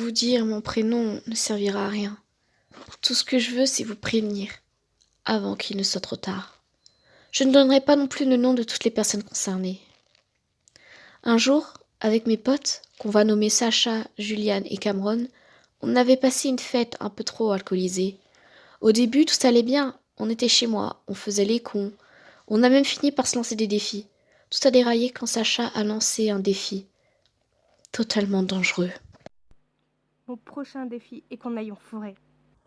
vous dire mon prénom ne servira à rien. Tout ce que je veux, c'est vous prévenir, avant qu'il ne soit trop tard. Je ne donnerai pas non plus le nom de toutes les personnes concernées. Un jour, avec mes potes, qu'on va nommer Sacha, Julian et Cameron, on avait passé une fête un peu trop alcoolisée. Au début, tout allait bien. On était chez moi, on faisait les cons. On a même fini par se lancer des défis. Tout a déraillé quand Sacha a lancé un défi. Totalement dangereux. Mon prochain défi est qu'on aille en forêt.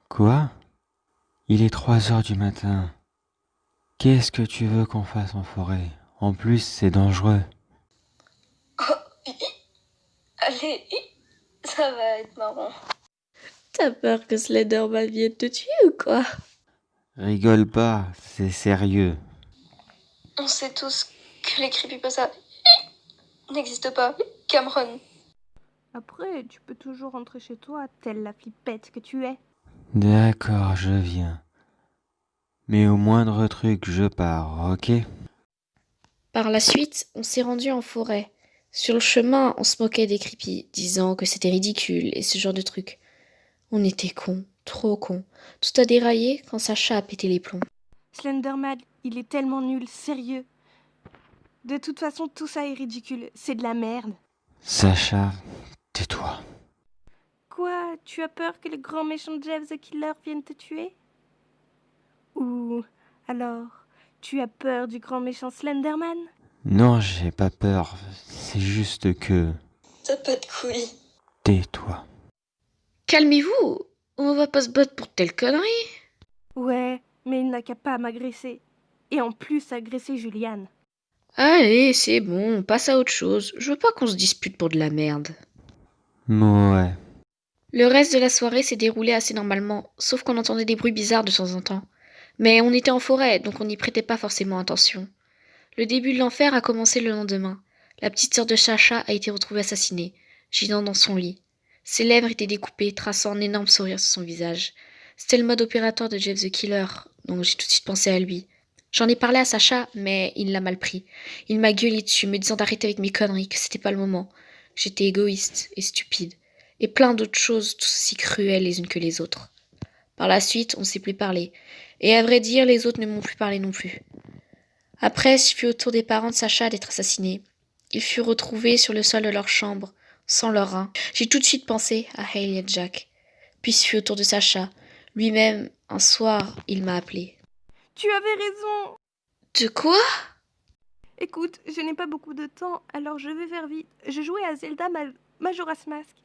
Quoi? Il est 3 heures du matin. Qu'est-ce que tu veux qu'on fasse en forêt? En plus, c'est dangereux. Allez, ça va être marrant. T'as peur que Slenderman vienne te tuer ou quoi? Rigole pas, c'est sérieux. On sait tous que les creepypastas n'existent pas. Cameron. Après, tu peux toujours rentrer chez toi, telle la flippette que tu es. D'accord, je viens. Mais au moindre truc, je pars, ok? Par la suite, on s'est rendu en forêt. Sur le chemin, on se moquait des creepy, disant que c'était ridicule et ce genre de trucs. On était cons, trop cons. Tout a déraillé quand Sacha a pété les plombs. Slenderman, il est tellement nul, sérieux. De toute façon, tout ça est ridicule, c'est de la merde. Sacha, tais-toi. Quoi, tu as peur que le grand méchant Jeff the Killer vienne te tuer? Ou alors, tu as peur du grand méchant Slenderman? Non, j'ai pas peur. C'est juste que... T'as pas de couilles. Tais-toi. Calmez-vous, on va pas se battre pour telle connerie. Ouais, mais il n'a qu'à pas m'agresser. Et en plus agresser Juliane. Allez, c'est bon, on passe à autre chose. Je veux pas qu'on se dispute pour de la merde. Ouais. Le reste de la soirée s'est déroulé assez normalement, sauf qu'on entendait des bruits bizarres de temps en temps. Mais on était en forêt, donc on n'y prêtait pas forcément attention. Le début de l'enfer a commencé le lendemain. La petite sœur de Chacha a été retrouvée assassinée, ginant dans son lit. Ses lèvres étaient découpées, traçant un énorme sourire sur son visage. C'était le mode opératoire de Jeff the Killer, donc j'ai tout de suite pensé à lui. J'en ai parlé à Sacha, mais il l'a mal pris. Il m'a gueulé dessus, me disant d'arrêter avec mes conneries, que c'était pas le moment. Que j'étais égoïste et stupide. Et plein d'autres choses tout aussi cruelles les unes que les autres. Par la suite, on ne s'est plus parlé. Et à vrai dire, les autres ne m'ont plus parlé non plus. Après, ce fut au tour des parents de Sacha d'être assassinés. Ils furent retrouvés sur le sol de leur chambre, sans leurs reins. J'ai tout de suite pensé à Haley et Jack. Puis ce fut au tour de Sacha. Lui-même, un soir, il m'a appelé. Tu avais raison! De quoi? Écoute, je n'ai pas beaucoup de temps, alors je vais faire vite. Je jouais à Zelda Majora's Mask.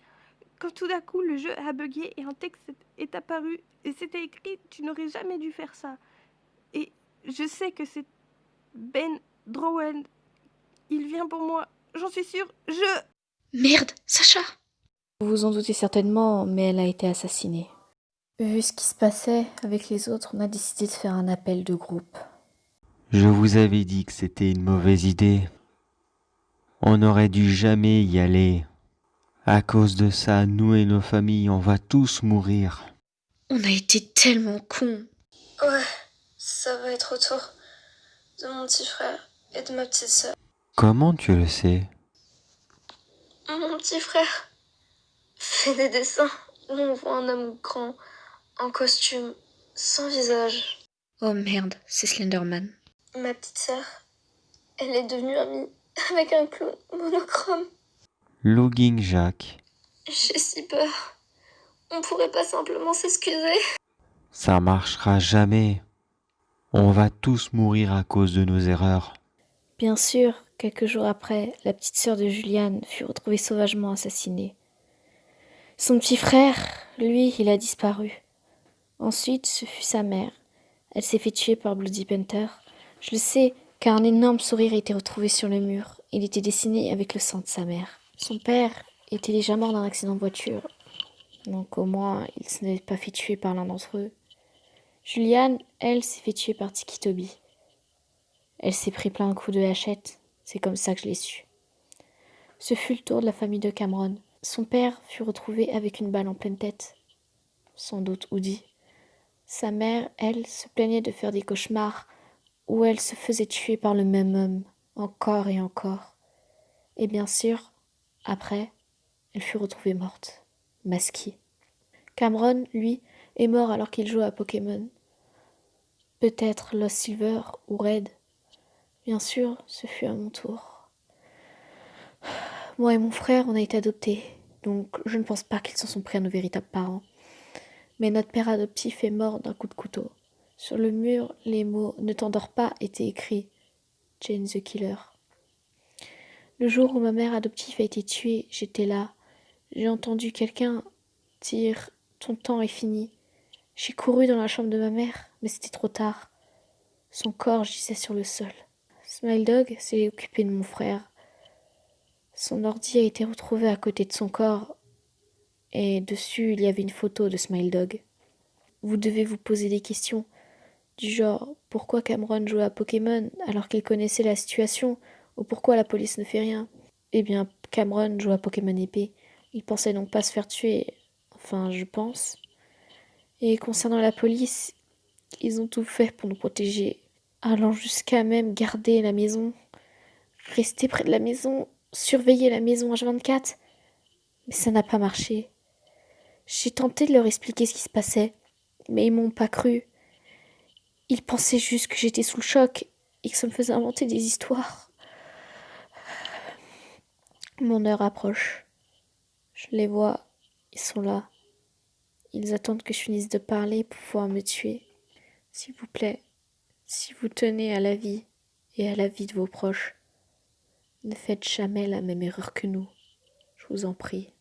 Quand tout d'un coup le jeu a bugué et un texte est apparu, et c'était écrit « Tu n'aurais jamais dû faire ça ». Et je sais que c'est Ben Drowen. Il vient pour moi, j'en suis sûre, Merde, Sacha! Vous vous en doutez certainement, mais elle a été assassinée. Vu ce qui se passait avec les autres, on a décidé de faire un appel de groupe. Je vous avais dit que c'était une mauvaise idée. On n'aurait dû jamais y aller. À cause de ça, nous et nos familles, on va tous mourir. On a été tellement cons. Ouais, ça va être au tour de mon petit frère et de ma petite sœur. Comment tu le sais? Mon petit frère fait des dessins où on voit un homme grand, en costume, sans visage. Oh merde, c'est Slenderman. Ma petite sœur, elle est devenue amie avec un clown monochrome. Logging Jack. J'ai si peur. On pourrait pas simplement s'excuser? Ça marchera jamais. On va tous mourir à cause de nos erreurs. Bien sûr, quelques jours après, la petite sœur de Julian fut retrouvée sauvagement assassinée. Son petit frère, lui, il a disparu. Ensuite, ce fut sa mère. Elle s'est fait tuer par Bloody Panther. Je le sais, car un énorme sourire a été retrouvé sur le mur. Il était dessiné avec le sang de sa mère. Son père était déjà mort dans un accident de voiture. Donc au moins, il ne s'est pas fait tuer par l'un d'entre eux. Juliane, elle, s'est fait tuer par Tiki Toby. Elle s'est pris plein de coups de hachette. C'est comme ça que je l'ai su. Ce fut le tour de la famille de Cameron. Son père fut retrouvé avec une balle en pleine tête. Sans doute Woody. Sa mère, elle, se plaignait de faire des cauchemars où elle se faisait tuer par le même homme, encore et encore. Et bien sûr, après, elle fut retrouvée morte. masqué. Cameron, lui, est mort alors qu'il jouait à Pokémon. Peut-être Lost Silver ou Red. Bien sûr, ce fut à mon tour. Moi et mon frère, on a été adoptés, donc je ne pense pas qu'ils s'en sont pris à nos véritables parents. Mais notre père adoptif est mort d'un coup de couteau. Sur le mur, les mots « Ne t'endors pas » étaient écrits. Jane the Killer. Le jour où ma mère adoptive a été tuée, j'étais là. J'ai entendu quelqu'un dire « Ton temps est fini ». J'ai couru dans la chambre de ma mère, mais c'était trop tard. Son corps gisait sur le sol. Smile Dog s'est occupé de mon frère. Son ordi a été retrouvé à côté de son corps et dessus il y avait une photo de Smile Dog. Vous devez vous poser des questions du genre pourquoi Cameron jouait à Pokémon alors qu'il connaissait la situation ou pourquoi la police ne fait rien. Eh bien, Cameron joue à Pokémon épée. Il pensait donc pas se faire tuer. Enfin, je pense. Et concernant la police, ils ont tout fait pour nous protéger, allant jusqu'à même garder la maison, rester près de la maison, surveiller la maison H24. Mais ça n'a pas marché. J'ai tenté de leur expliquer ce qui se passait, mais ils m'ont pas cru. Ils pensaient juste que j'étais sous le choc et que ça me faisait inventer des histoires. Mon heure approche. Je les vois, ils sont là. Ils attendent que je finisse de parler pour pouvoir me tuer. S'il vous plaît, si vous tenez à la vie et à la vie de vos proches, ne faites jamais la même erreur que nous. Je vous en prie.